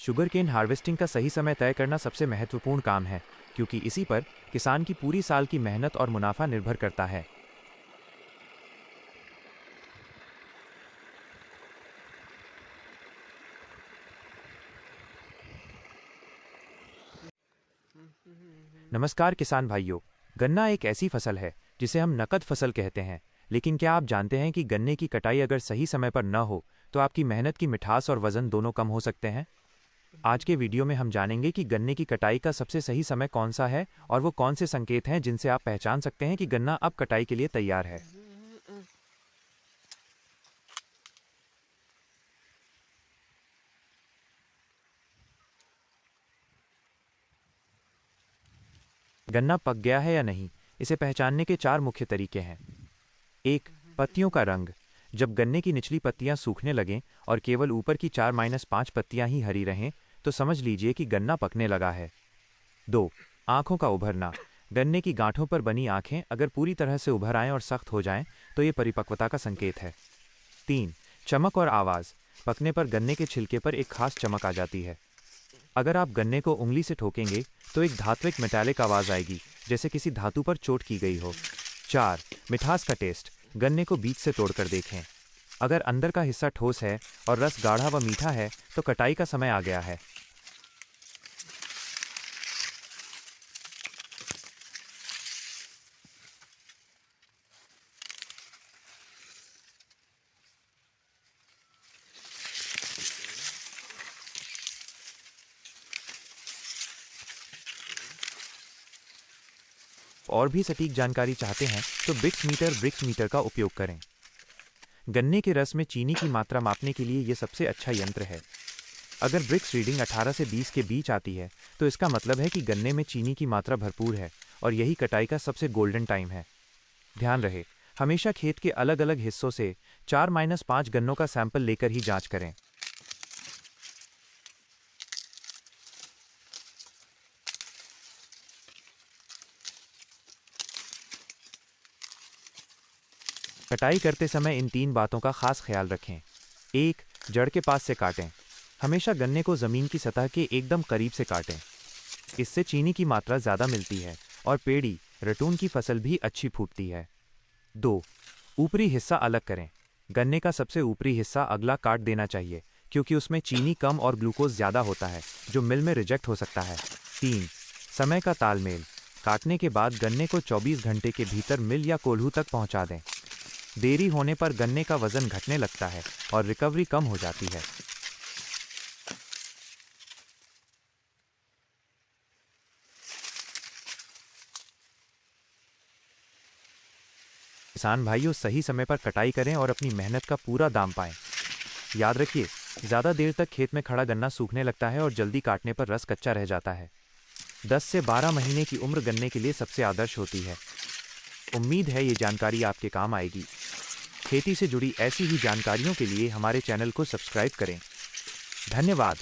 Sugarcane harvesting का सही समय तय करना सबसे महत्वपूर्ण काम है, क्योंकि इसी पर किसान की पूरी साल की मेहनत और मुनाफा निर्भर करता है। नमस्कार किसान भाइयों। गन्ना एक ऐसी फसल है जिसे हम नकद फसल कहते हैं, लेकिन क्या आप जानते हैं कि गन्ने की कटाई अगर सही समय पर न हो तो आपकी मेहनत की मिठास और वजन दोनों कम हो सकते हैं। आज के वीडियो में हम जानेंगे कि गन्ने की कटाई का सबसे सही समय कौन सा है और वो कौन से संकेत हैं जिनसे आप पहचान सकते हैं कि गन्ना अब कटाई के लिए तैयार है। गन्ना पक गया है या नहीं, इसे पहचानने के 4 मुख्य तरीके हैं। 1. पत्तियों का रंग। जब गन्ने की निचली पत्तियां सूखने लगें और केवल ऊपर की 4-5 पत्तियां ही हरी रहें तो समझ लीजिए कि गन्ना पकने लगा है। 2. आंखों का उभरना। गन्ने की गांठों पर बनी आंखें अगर पूरी तरह से उभर आएं और सख्त हो जाएं तो ये परिपक्वता का संकेत है। 3. चमक और आवाज़। पकने पर गन्ने के छिलके पर एक खास चमक आ जाती है। अगर आप गन्ने को उंगली से ठोकेंगे तो एक धात्विक मेटालिक आवाज़ आएगी, जैसे किसी धातु पर चोट की गई हो। 4. मिठास का टेस्ट। गन्ने को बीज से तोड़कर देखें। अगर अंदर का हिस्सा ठोस है और रस गाढ़ा व मीठा है तो कटाई का समय आ गया है। और भी सटीक जानकारी चाहते हैं तो ब्रिक्स मीटर का उपयोग करें। गन्ने के रस में चीनी की मात्रा मापने के लिए यह सबसे अच्छा यंत्र है। अगर ब्रिक्स रीडिंग 18 से 20 के बीच आती है तो इसका मतलब है कि गन्ने में चीनी की मात्रा भरपूर है और यही कटाई का सबसे गोल्डन टाइम है। ध्यान रहे, हमेशा खेत के अलग अलग हिस्सों से 4-5 गन्नों का सैंपल लेकर ही जांच करें। कटाई करते समय इन 3 बातों का खास ख्याल रखें। 1. जड़ के पास से काटें। हमेशा गन्ने को ज़मीन की सतह के एकदम करीब से काटें। इससे चीनी की मात्रा ज़्यादा मिलती है और पेड़ी रटून की फसल भी अच्छी फूटती है। 2. ऊपरी हिस्सा अलग करें। गन्ने का सबसे ऊपरी हिस्सा अगला काट देना चाहिए, क्योंकि उसमें चीनी कम और ग्लूकोज ज़्यादा होता है जो मिल में रिजेक्ट हो सकता है। 3. समय का तालमेल। काटने के बाद गन्ने को 24 घंटे के भीतर मिल या कोल्हू तक पहुँचा दें। देरी होने पर गन्ने का वजन घटने लगता है और रिकवरी कम हो जाती है। किसान भाइयों, सही समय पर कटाई करें और अपनी मेहनत का पूरा दाम पाएं। याद रखिए, ज़्यादा देर तक खेत में खड़ा गन्ना सूखने लगता है और जल्दी काटने पर रस कच्चा रह जाता है। 10 से 12 महीने की उम्र गन्ने के लिए सबसे आदर्श होती है। उम्मीद है ये जानकारी आपके काम आएगी। खेती से जुड़ी ऐसी ही जानकारियों के लिए हमारे चैनल को सब्सक्राइब करें। धन्यवाद।